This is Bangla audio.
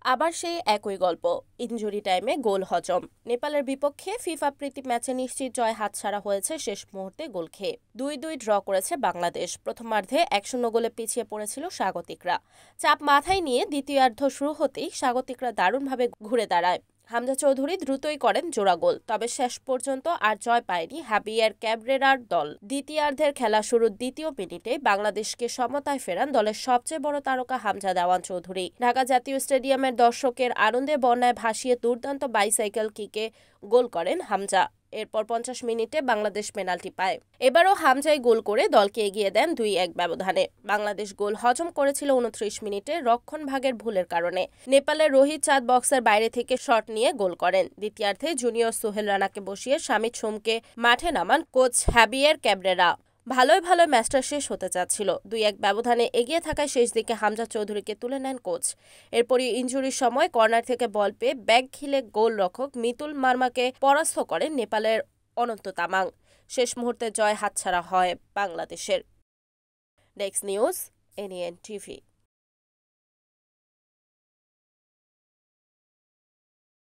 আবার সেই একই গল্প। ইনজুরি টাইমে গোল হজম। নেপালের বিপক্ষে ফিফা প্রীতি ম্যাচে নিশ্চিত জয় হাতছাড়া হয়েছে শেষ মুহূর্তে গোল খেয়ে। 2-2 ড্র করেছে বাংলাদেশ। প্রথমার্ধে 1-0 গোলে পিছিয়ে পড়েছিল স্বাগতিকরা। চাপ মাথায় নিয়ে দ্বিতীয়ার্ধ শুরু হতেই স্বাগতিকরা দারুণভাবে ঘুরে দাঁড়ায়। হামজা চৌধুরী দ্রুতই করেন জোড়া গোল, তবে শেষ পর্যন্ত আর জয় পায়নি হাবিয়ার ক্যাবরেরার দল। দ্বিতীয়ার্ধের খেলা শুরুর দ্বিতীয় মিনিটে বাংলাদেশকে সমতায় ফেরান দলের সবচেয়ে বড় তারকা হামজা দেওয়ান চৌধুরী। ঢাকা জাতীয় স্টেডিয়ামের দর্শকের আনন্দে বন্যায় ভাসিয়ে দুর্দান্ত বাইসাইকেল কিকে গোল করেন হামজা। এরপর 50 মিনিটে বাংলাদেশ পেনাল্টি পায়। এবারও হামজাই গোল করে দলকে এগিয়ে দেন 2-1 ব্যবধানে। বাংলাদেশ গোল হজম করেছিল 29 মিনিটে রক্ষণভাগের ভুলের কারণে। নেপালের রোহিত চাঁদ বক্সের বাইরে থেকে শট নিয়ে গোল করেন। দ্বিতীয়ার্ধে জুনিয়র সোহেল রানাকে বসিয়ে শামিত সোমকে মাঠে নামান কোচ হ্যাবিয়ার ক্যাবরেরা। ভালোই ম্যাচটা শেষ হতে যাচ্ছিল। 2-1 ব্যবধানে এগিয়ে থাকায় শেষ দিকে হামজা চৌধুরীকে তুলে নেন কোচ। এরপরই ইনজুরির সময় কর্নার থেকে বল পেয়ে ব্যাগ খিলে গোলরক্ষক মিতুল মার্মাকে পরাস্ত করেন নেপালের অনন্ত তামাং। শেষ মুহূর্তে জয় হাতছাড়া হয় বাংলাদেশের। Next news, NN TV.